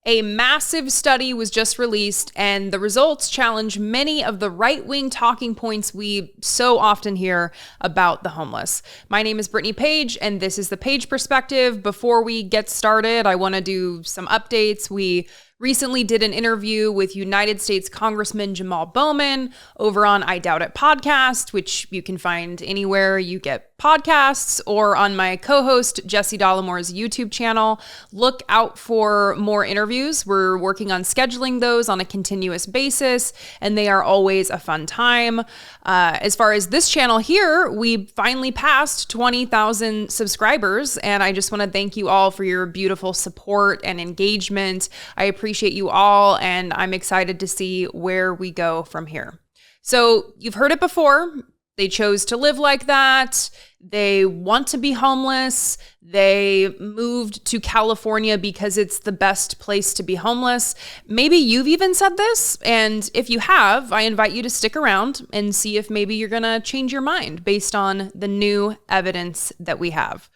A massive study was just released, and the results challenge many of the right-wing talking points we so often hear about the homeless. My name is Brittany Page, and this is the Page Perspective. Before we get started, I want to do some updates. We recently did an interview with United States Congressman Jamal Bowman over on I Doubt It podcast, which you can find anywhere you get podcasts, or on my co-host Jesse Dollamore's YouTube channel. Look out for more interviews. We're working on scheduling those on a continuous basis, and they are always a fun time. As far as this channel here, we finally passed 20,000 subscribers, and I just want to thank you all for your beautiful support and engagement. I appreciate you all, and I'm excited to see where we go from here. So you've heard it before. They chose to live like that. They want to be homeless. They moved to California because it's the best place to be homeless. Maybe you've even said this, and if you have, I invite you to stick around and see if maybe you're gonna change your mind based on the new evidence that we have.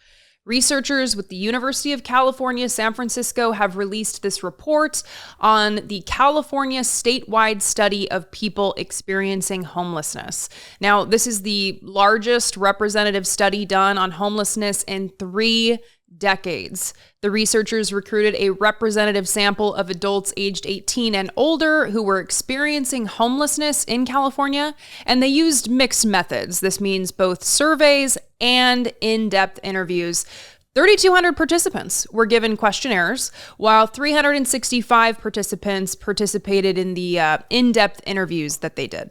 Researchers with the University of California, San Francisco have released this report on the California statewide study of people experiencing homelessness. Now, this is the largest representative study done on homelessness in 3 decades. The researchers recruited a representative sample of adults aged 18 and older who were experiencing homelessness in California, and they used mixed methods. This means both surveys and in-depth interviews. 3,200 participants were given questionnaires, while 365 participants participated in the in-depth interviews that they did.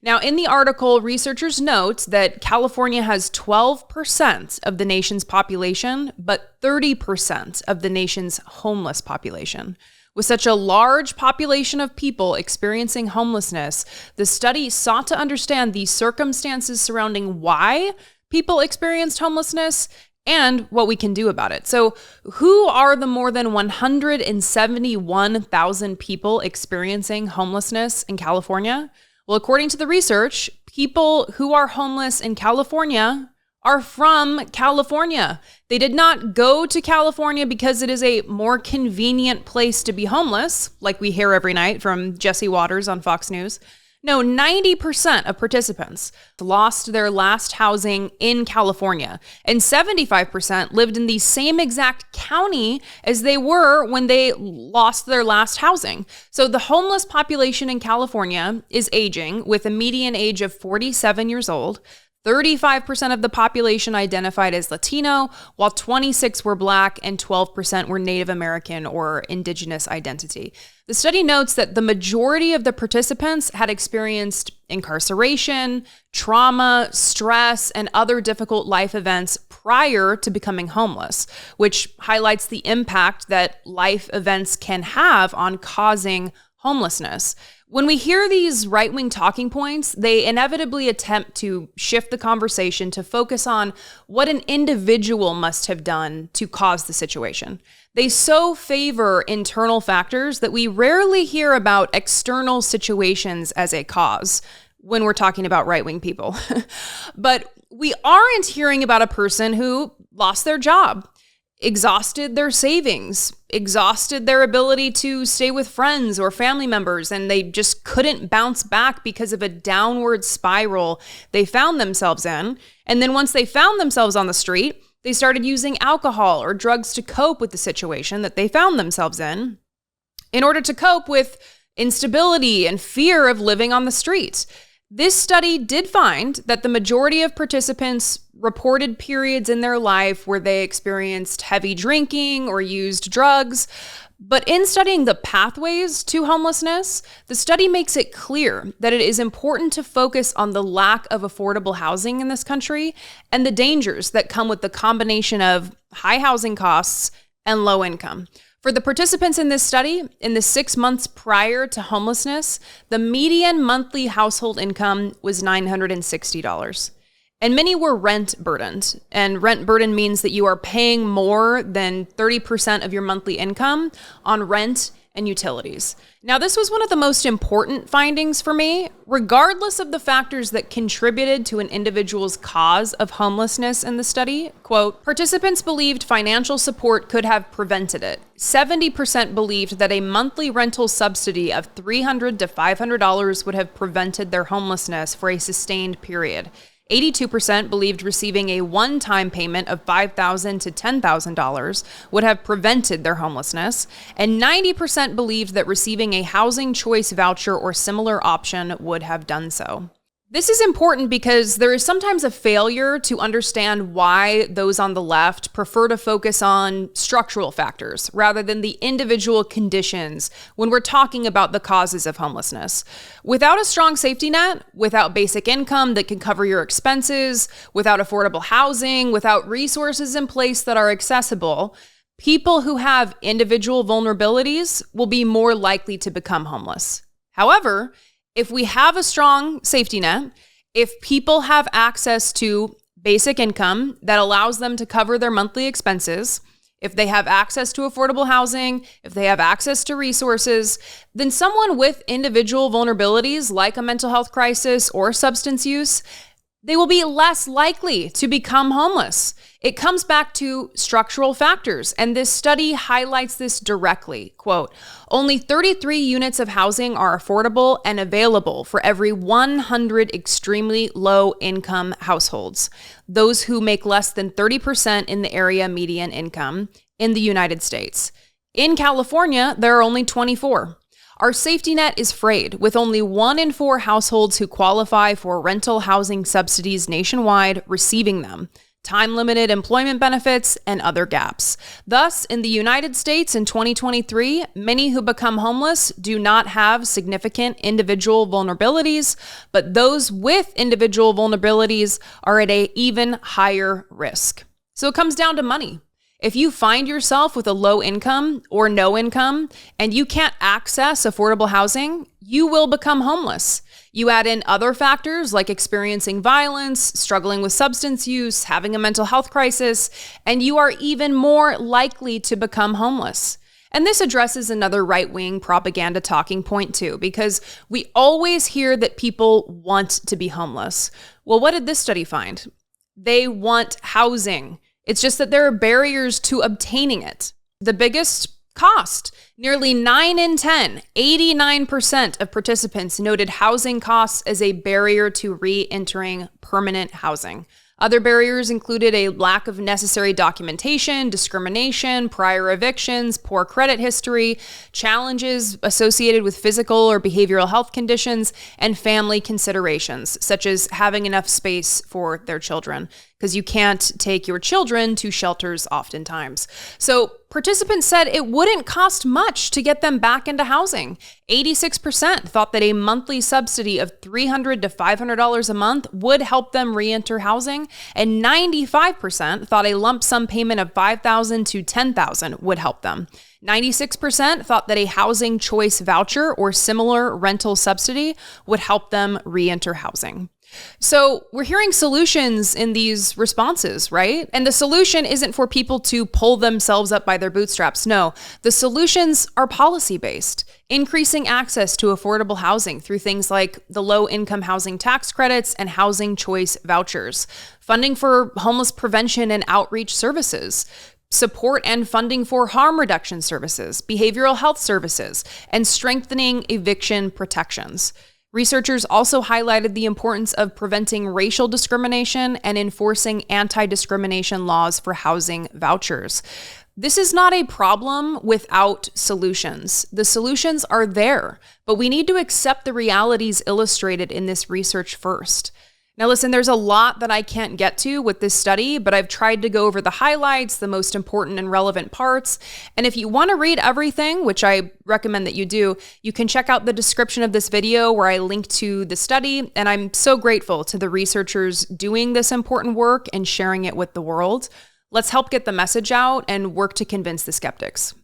Now, in the article, researchers note that California has 12% of the nation's population, but 30% of the nation's homeless population. With such a large population of people experiencing homelessness, the study sought to understand the circumstances surrounding why people experienced homelessness and what we can do about it. So, who are the more than 171,000 people experiencing homelessness in California? Well, according to the research, people who are homeless in California are from California. They did not go to California because it is a more convenient place to be homeless, like we hear every night from Jesse Waters on Fox News. No, 90% of participants lost their last housing in California, and 75% lived in the same exact county as they were when they lost their last housing. So the homeless population in California is aging, with a median age of 47 years old. 35% of the population identified as Latino, while 26% were Black and 12% were Native American or Indigenous identity. The study notes that the majority of the participants had experienced incarceration, trauma, stress, and other difficult life events prior to becoming homeless, which highlights the impact that life events can have on causing homelessness. When we hear these right-wing talking points, they inevitably attempt to shift the conversation to focus on what an individual must have done to cause the situation. They so favor internal factors that we rarely hear about external situations as a cause when we're talking about right-wing people. But we aren't hearing about a person who lost their job, exhausted their savings, exhausted their ability to stay with friends or family members, and they just couldn't bounce back because of a downward spiral they found themselves in. And then once they found themselves on the street, they started using alcohol or drugs to cope with the situation that they found themselves in order to cope with instability and fear of living on the street. This study did find that the majority of participants reported periods in their life where they experienced heavy drinking or used drugs. But in studying the pathways to homelessness, the study makes it clear that it is important to focus on the lack of affordable housing in this country and the dangers that come with the combination of high housing costs and low income. For the participants in this study, in the 6 months prior to homelessness, the median monthly household income was $960. And many were rent burdened. And rent burden means that you are paying more than 30% of your monthly income on rent and utilities. Now, this was one of the most important findings for me, regardless of the factors that contributed to an individual's cause of homelessness in the study. Quote, participants believed financial support could have prevented it. 70% believed that a monthly rental subsidy of $300 to $500 would have prevented their homelessness for a sustained period. 82% believed receiving a one-time payment of $5,000 to $10,000 would have prevented their homelessness, and 90% believed that receiving a housing choice voucher or similar option would have done so. This is important because there is sometimes a failure to understand why those on the left prefer to focus on structural factors rather than the individual conditions when we're talking about the causes of homelessness. Without a strong safety net, without basic income that can cover your expenses, without affordable housing, without resources in place that are accessible, people who have individual vulnerabilities will be more likely to become homeless. However, if we have a strong safety net, if people have access to basic income that allows them to cover their monthly expenses, if they have access to affordable housing, if they have access to resources, then someone with individual vulnerabilities like a mental health crisis or substance use, they will be less likely to become homeless. It comes back to structural factors, and this study highlights this directly. Quote, only 33 units of housing are affordable and available for every 100 extremely low-income households, those who make less than 30% in the area median income in the United States. In California, there are only 24. Our safety net is frayed, with only 1 in 4 households who qualify for rental housing subsidies nationwide receiving them, time-limited employment benefits, and other gaps. Thus, in the United States in 2023, many who become homeless do not have significant individual vulnerabilities, but those with individual vulnerabilities are at an even higher risk. So it comes down to money. If you find yourself with a low income or no income and you can't access affordable housing, you will become homeless. You add in other factors like experiencing violence, struggling with substance use, having a mental health crisis, and you are even more likely to become homeless. And this addresses another right-wing propaganda talking point too, because we always hear that people want to be homeless. Well, what did this study find? They want housing. It's just that there are barriers to obtaining it. The biggest cost, nearly 9 in 10, 89% of participants noted housing costs as a barrier to re-entering permanent housing. Other barriers included a lack of necessary documentation, discrimination, prior evictions, poor credit history, challenges associated with physical or behavioral health conditions, and family considerations, such as having enough space for their children, because you can't take your children to shelters oftentimes. So participants said it wouldn't cost much to get them back into housing. 86% thought that a monthly subsidy of $300 to $500 a month would help them re-enter housing, and 95% thought a lump sum payment of $5,000 to $10,000 would help them. 96% thought that a housing choice voucher or similar rental subsidy would help them re-enter housing. So we're hearing solutions in these responses, right? And the solution isn't for people to pull themselves up by their bootstraps. No, the solutions are policy-based, increasing access to affordable housing through things like the low-income housing tax credits and housing choice vouchers, funding for homeless prevention and outreach services, support and funding for harm reduction services, behavioral health services, and strengthening eviction protections. Researchers also highlighted the importance of preventing racial discrimination and enforcing anti-discrimination laws for housing vouchers. This is not a problem without solutions. The solutions are there, but we need to accept the realities illustrated in this research first. Now listen, there's a lot that I can't get to with this study, but I've tried to go over the highlights, the most important and relevant parts. And if you want to read everything, which I recommend that you do, you can check out the description of this video where I link to the study. And I'm so grateful to the researchers doing this important work and sharing it with the world. Let's help get the message out and work to convince the skeptics.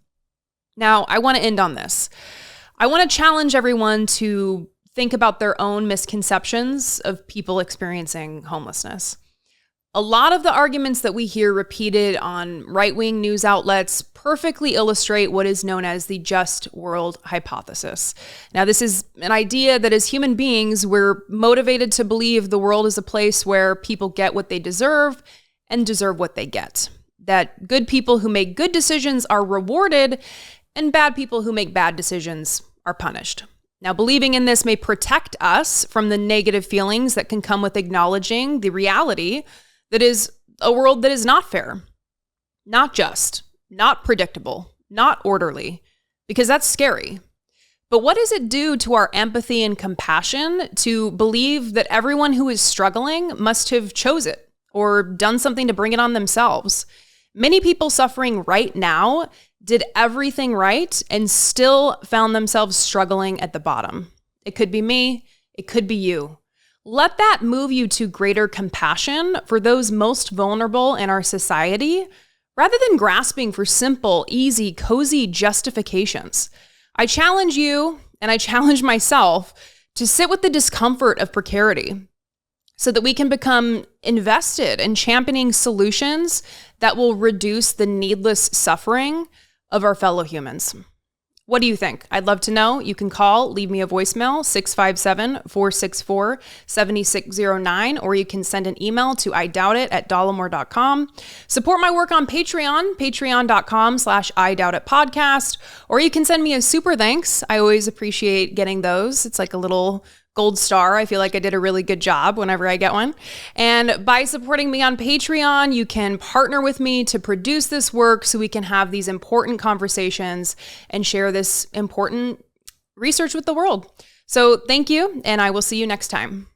Now, I want to end on this. I want to challenge everyone to think about their own misconceptions of people experiencing homelessness. A lot of the arguments that we hear repeated on right-wing news outlets perfectly illustrate what is known as the just world hypothesis. Now, this is an idea that as human beings, we're motivated to believe the world is a place where people get what they deserve and deserve what they get. That good people who make good decisions are rewarded and bad people who make bad decisions are punished. Now, believing in this may protect us from the negative feelings that can come with acknowledging the reality that is a world that is not fair, not just, not predictable, not orderly, because that's scary. But what does it do to our empathy and compassion to believe that everyone who is struggling must have chose it or done something to bring it on themselves? Many people suffering right now did everything right and still found themselves struggling at the bottom. It could be me, it could be you. Let that move you to greater compassion for those most vulnerable in our society, rather than grasping for simple, easy, cozy justifications. I challenge you, and I challenge myself, to sit with the discomfort of precarity so that we can become invested in championing solutions that will reduce the needless suffering of our fellow humans. What do you think? I'd love to know. You can call, leave me a voicemail, 657-464-7609, or you can send an email to idoubtit@dollemore.com. Support my work on Patreon, patreon.com/idoubtitpodcast, or you can send me a super thanks. I always appreciate getting those. It's like a little gold star. I feel like I did a really good job whenever I get one. And by supporting me on Patreon, you can partner with me to produce this work so we can have these important conversations and share this important research with the world. So thank you, and I will see you next time.